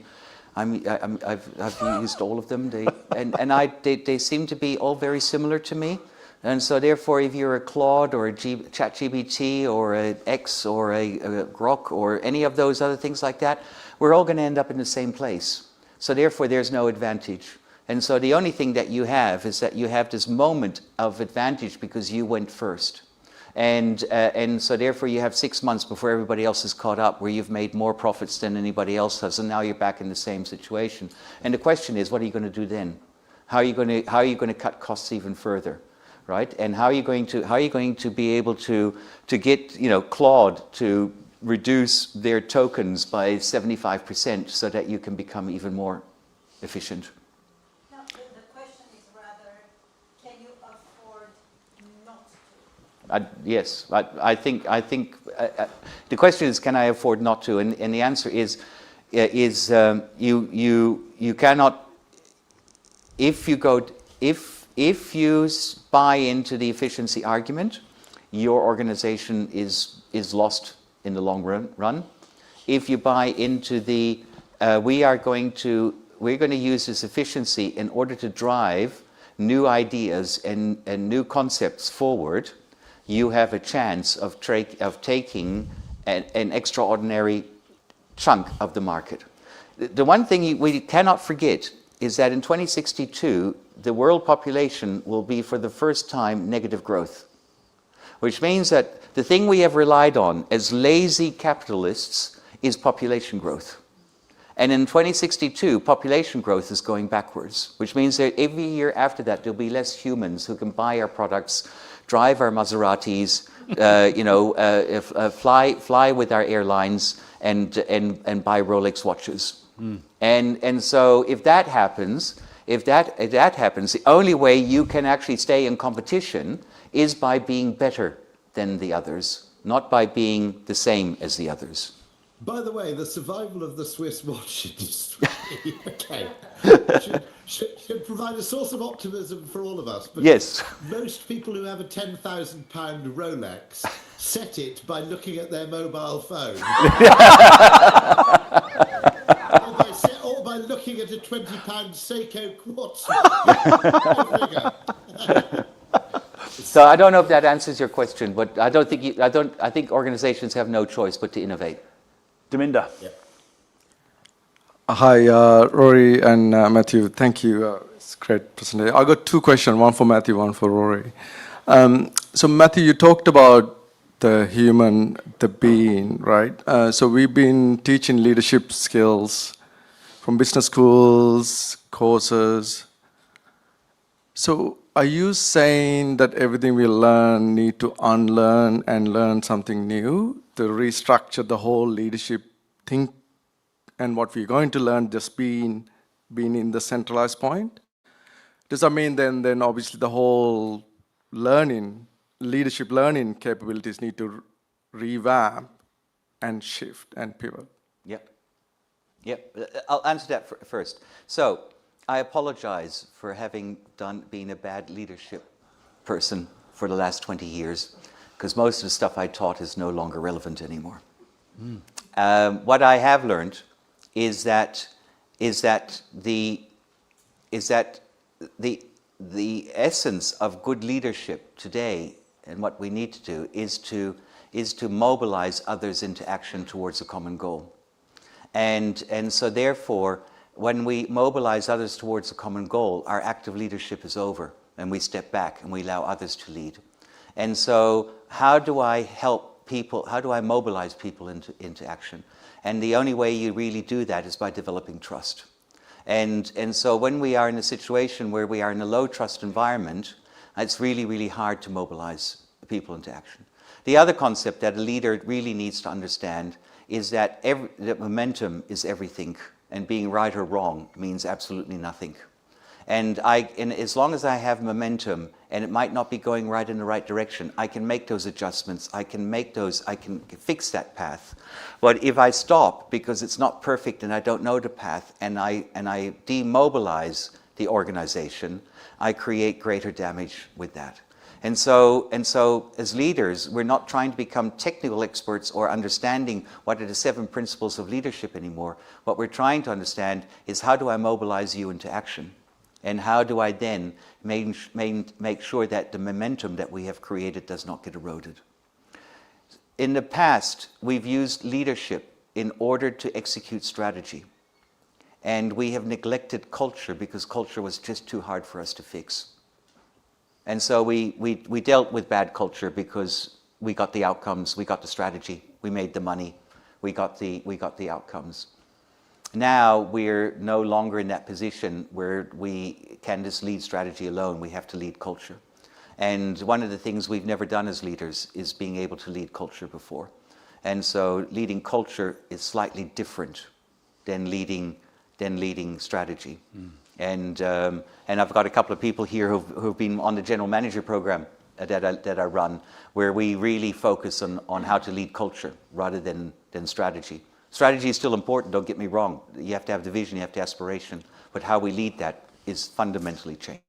used all of them. They seem to be all very similar to me. And so therefore, if you're a Claude or a ChatGPT or an X or a Grok or any of those other things like that, we're all going to end up in the same place. So therefore, there's no advantage. And so the only thing that you have is that you have this moment of advantage because you went first. And so therefore you have 6 months before everybody else is caught up, where you've made more profits than anybody else has, and now you're back in the same situation. And the question is, what are you going to do then? How are you going to cut costs even further, right? And how are you going to be able to get Claude to reduce their tokens by 75% so that you can become even more efficient? Now, the question is rather, can you afford not to? Yes, I think the question is, can I afford not to? And the answer is you cannot. If you buy into the efficiency argument, your organization is lost in the long run. If you buy into the we're going to use this efficiency in order to drive new ideas and new concepts forward, you have a chance of taking an extraordinary chunk of the market. The one thing we cannot forget is that in 2062, the world population will be for the first time negative growth, which means that the thing we have relied on as lazy capitalists is population growth. And in 2062, population growth is going backwards, which means that every year after that, there'll be less humans who can buy our products, drive our Maseratis, fly with our airlines, and buy Rolex watches. Mm. And so if that happens, the only way you can actually stay in competition is by being better than the others, not by being the same as the others. By the way, the survival of the Swiss watch industry should provide a source of optimism for all of us. Yes. Most people who have a £10,000 Rolex set it by looking at their mobile phone. or by looking at a £20 Seiko quartz. So I don't know if that answers your question, but I think organizations have no choice but to innovate. Daminda. Yeah. Hi, Rory and Matthew. Thank you. It's a great presentation. I got two questions, one for Matthew, one for Rory. So Matthew, you talked about the human, the being, right? So we've been teaching leadership skills from business schools, courses. So are you saying that everything we learn need to unlearn and learn something new to restructure the whole leadership thing and what we're going to learn just being in the centralized point? Does that mean then obviously the whole learning, leadership learning capabilities need to revamp and shift and pivot? Yep. Yep. I'll answer that first. So I apologize for having been a bad leadership person for the last 20 years, because most of the stuff I taught is no longer relevant anymore. What I have learned is that the essence of good leadership today, and what we need to do, is to mobilize others into action towards a common goal. And so therefore, when we mobilize others towards a common goal, our active leadership is over, and we step back and we allow others to lead. And so how do I help people, how do I mobilize people into action? And the only way you really do that is by developing trust. And so when we are in a situation where we are in a low trust environment, it's really, really hard to mobilize people into action. The other concept that a leader really needs to understand is that that momentum is everything, and being right or wrong means absolutely nothing. And as long as I have momentum, and it might not be going right in the right direction, I can make those adjustments, I can fix that path. But if I stop because it's not perfect and I don't know the path, and I demobilize the organization, I create greater damage with that. And so as leaders, we're not trying to become technical experts or understanding what are the 7 principles of leadership anymore. What we're trying to understand is, how do I mobilize you into action? And how do I then make sure that the momentum that we have created does not get eroded? In the past, we've used leadership in order to execute strategy. And we have neglected culture because culture was just too hard for us to fix. And so we dealt with bad culture because we got the outcomes, we got the strategy, we made the money, we got the outcomes. Now we're no longer in that position where we can just lead strategy alone. We have to lead culture. And one of the things we've never done as leaders is being able to lead culture before. And so leading culture is slightly different than leading strategy. And I've got a couple of people here who've been on the general manager program that I run, where we really focus on how to lead culture rather than strategy. Strategy is still important, don't get me wrong. You have to have the vision, you have to have aspiration, but how we lead that is fundamentally changed.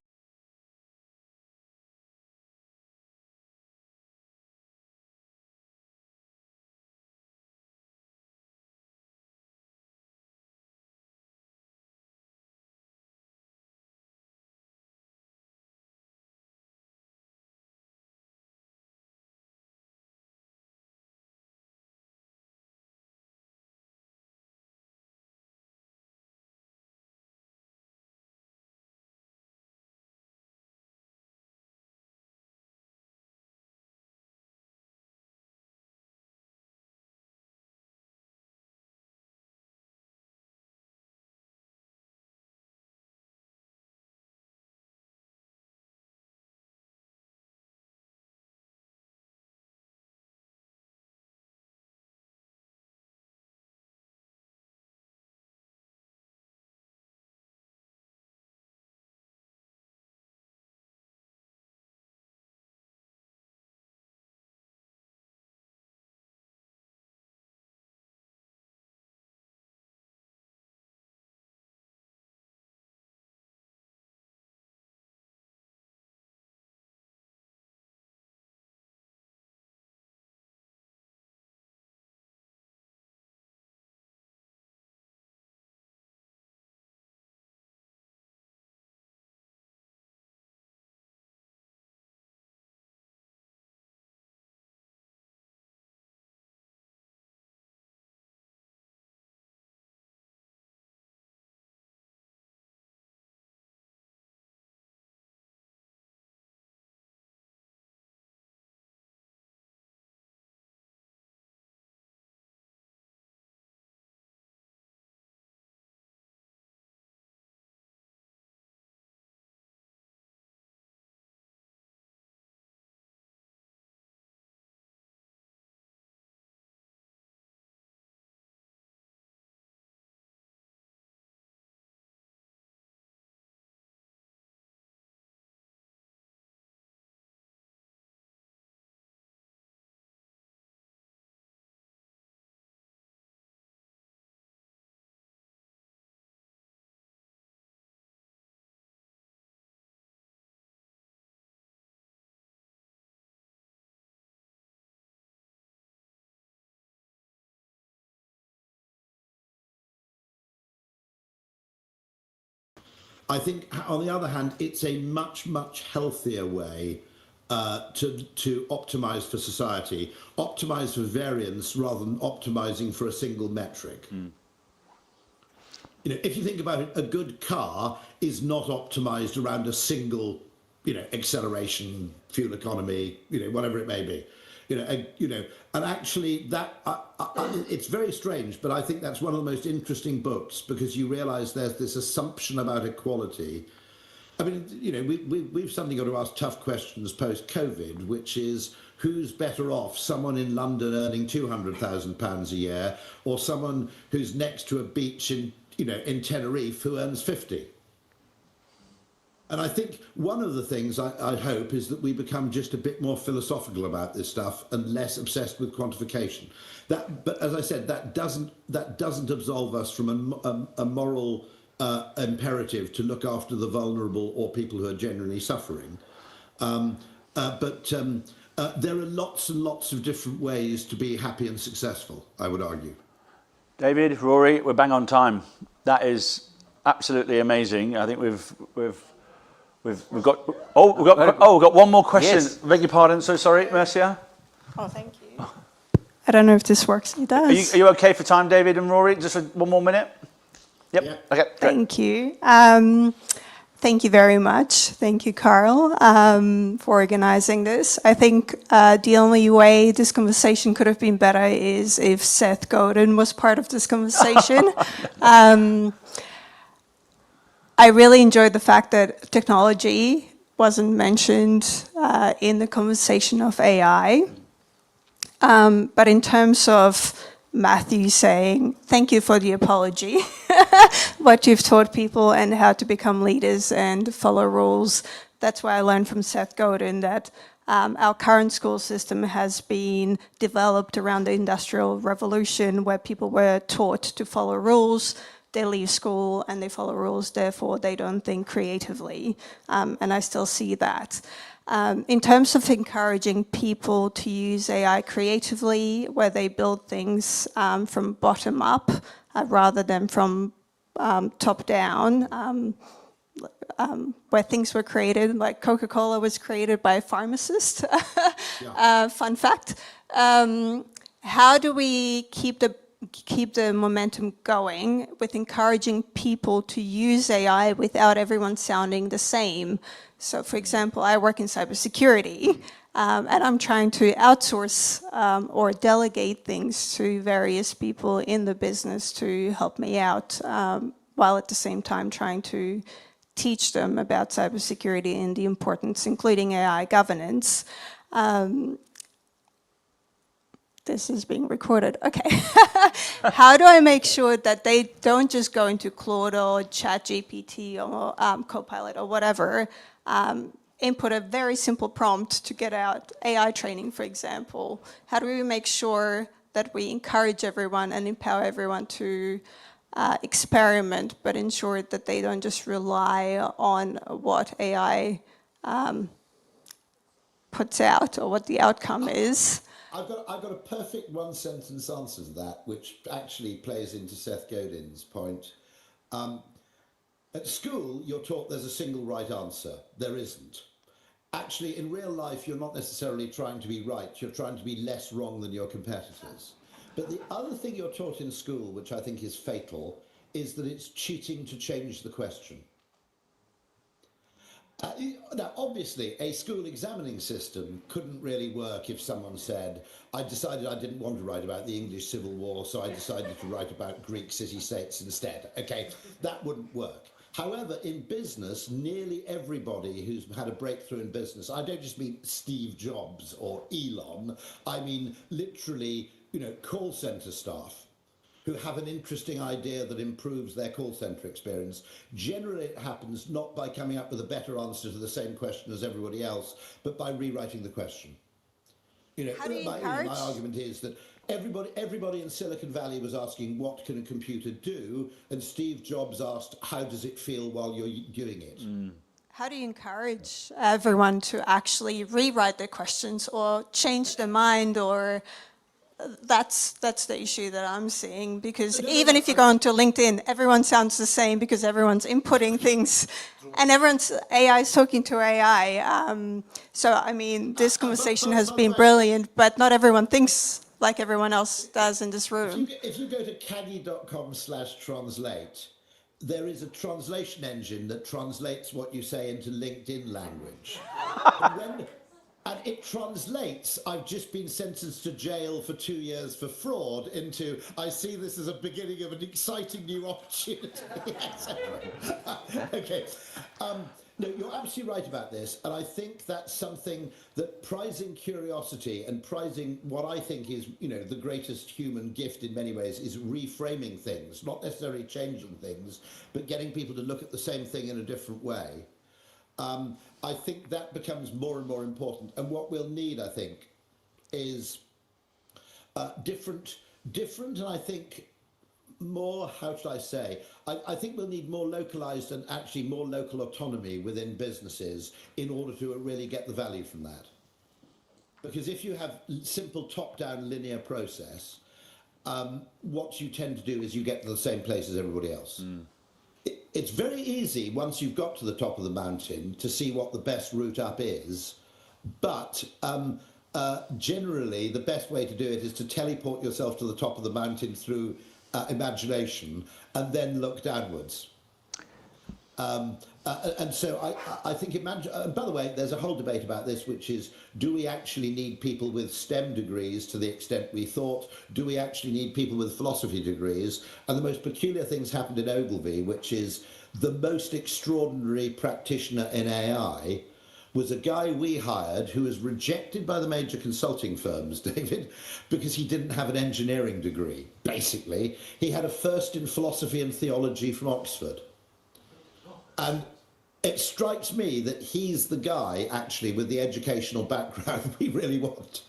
I think, on the other hand, it's a much, much healthier way to optimize for society, optimize for variance rather than optimizing for a single metric. You know, if you think about it, a good car is not optimized around a single, you know, acceleration, fuel economy, you know, whatever it may be. And actually that, it's very strange, but I think that's one of the most interesting books, because you realize there's this assumption about equality. I mean, you know, we've suddenly got to ask tough questions post-COVID, which is, who's better off, someone in London earning £200,000 a year, or someone who's next to a beach in Tenerife who earns 50? And I think one of the things I hope is that we become just a bit more philosophical about this stuff and less obsessed with quantification. But as I said, that doesn't absolve us from a moral imperative to look after the vulnerable or people who are genuinely suffering. But there are lots and lots of different ways to be happy and successful, I would argue. David, Rory, we're bang on time. That is absolutely amazing. I think we've got one more question. Yes. Beg your pardon. So sorry, Mercia. Oh, thank you. I don't know if this works. It does. Are you okay for time, David and Rory? Just for one more minute. Yep. Yeah. Okay. Great. Thank you. Thank you very much. Thank you, Carl, for organizing this. I think the only way this conversation could have been better is if Seth Godin was part of this conversation. I really enjoyed the fact that technology wasn't mentioned in the conversation of AI. But in terms of Matthew saying, thank you for the apology, what you've taught people and how to become leaders and follow rules. That's why I learned from Seth Godin that our current school system has been developed around the Industrial Revolution, where people were taught to follow rules. They leave school and they follow rules, therefore they don't think creatively. And I still see that. In terms of encouraging people to use AI creatively, where they build things from bottom up rather than from top down, where things were created, like Coca-Cola was created by a pharmacist. Fun fact. How do we keep the momentum going with encouraging people to use AI without everyone sounding the same? So, for example, I work in cybersecurity, and I'm trying to outsource or delegate things to various people in the business to help me out, while at the same time trying to teach them about cybersecurity and the importance, including AI governance. This is being recorded. Okay. How do I make sure that they don't just go into Claude or ChatGPT or Copilot or whatever, input a very simple prompt to get out AI training, for example? How do we make sure that we encourage everyone and empower everyone to experiment, but ensure that they don't just rely on what AI puts out or what the outcome is? I've got a perfect one-sentence answer to that, which actually plays into Seth Godin's point. At school, you're taught there's a single right answer. There isn't. Actually, in real life, you're not necessarily trying to be right. You're trying to be less wrong than your competitors. But the other thing you're taught in school, which I think is fatal, is that it's cheating to change the question. Now, obviously, a school examining system couldn't really work if someone said, I decided I didn't want to write about the English Civil War, so I decided to write about Greek city-states instead. Okay, that wouldn't work. However, in business, nearly everybody who's had a breakthrough in business, I don't just mean Steve Jobs or Elon, I mean literally, call center staff who have an interesting idea that improves their call center experience. Generally, it happens not by coming up with a better answer to the same question as everybody else, but by rewriting the question. How do you my argument is that everybody in Silicon Valley was asking, what can a computer do? And Steve Jobs asked, how does it feel while you're doing it? How do you encourage everyone to actually rewrite their questions or change their mind or that's the issue that I'm seeing, because even if you go onto LinkedIn, everyone sounds the same because everyone's inputting things and AI is talking to AI. So, I mean, this conversation has been brilliant, but not everyone thinks like everyone else does in this room. If you go to Canny.com/translate, there is a translation engine that translates what you say into LinkedIn language. And it translates, I've just been sentenced to jail for 2 years for fraud, into, I see this as a beginning of an exciting new opportunity, etc. Okay. No, you're absolutely right about this. And I think that's something that prizing curiosity and prizing what I think is, the greatest human gift in many ways is reframing things, not necessarily changing things, but getting people to look at the same thing in a different way. I think that becomes more and more important. And what we'll need, I think, is different, and I think more, how should I say, I think we'll need more localized and actually more local autonomy within businesses in order to really get the value from that. Because if you have simple top-down linear process, what you tend to do is you get to the same place as everybody else. It's very easy once you've got to the top of the mountain to see what the best route up is, but generally the best way to do it is to teleport yourself to the top of the mountain through imagination and then look downwards. And so I think and by the way, there's a whole debate about this, which is, do we actually need people with STEM degrees to the extent we thought? Do we actually need people with philosophy degrees? And the most peculiar things happened in Ogilvy, which is the most extraordinary practitioner in AI was a guy we hired who was rejected by the major consulting firms, David, because he didn't have an engineering degree, basically. He had a first in philosophy and theology from Oxford. And it strikes me that he's the guy, actually, with the educational background we really want.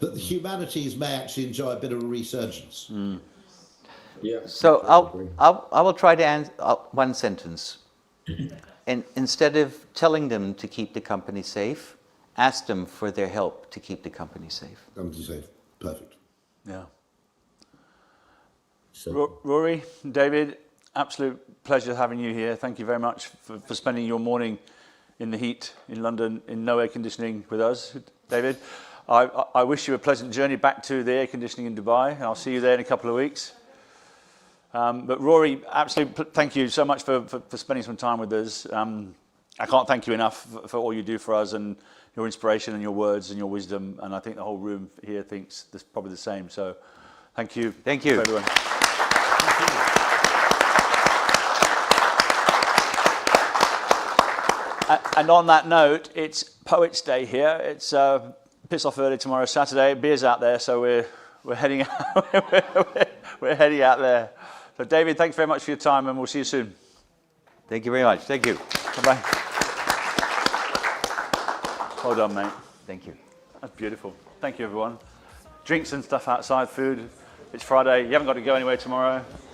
That the humanities may actually enjoy a bit of a resurgence. Yeah. So I will try to answer one sentence. And instead of telling them to keep the company safe, ask them for their help to keep the company safe. Company safe. Perfect. Yeah. So, Rory, David, absolute pleasure having you here. Thank you very much for spending your morning in the heat in London in no air conditioning with us. David, I wish you a pleasant journey back to the air conditioning in Dubai. I'll see you there in a couple of weeks. But Rory, absolutely thank you so much for spending some time with us. I can't thank you enough for all you do for us and your inspiration and your words and your wisdom. And I think the whole room here thinks this probably the same. So thank you. Thank you. Everyone. And on that note, it's Poets' Day here. It's piss off early tomorrow, Saturday. Beer's out there, so we're heading out. We're heading out there. So, David, thanks very much for your time, and we'll see you soon. Thank you very much. Thank you. Bye-bye. Well done, mate. Thank you. That's beautiful. Thank you, everyone. Drinks and stuff outside, food. It's Friday. You haven't got to go anywhere tomorrow.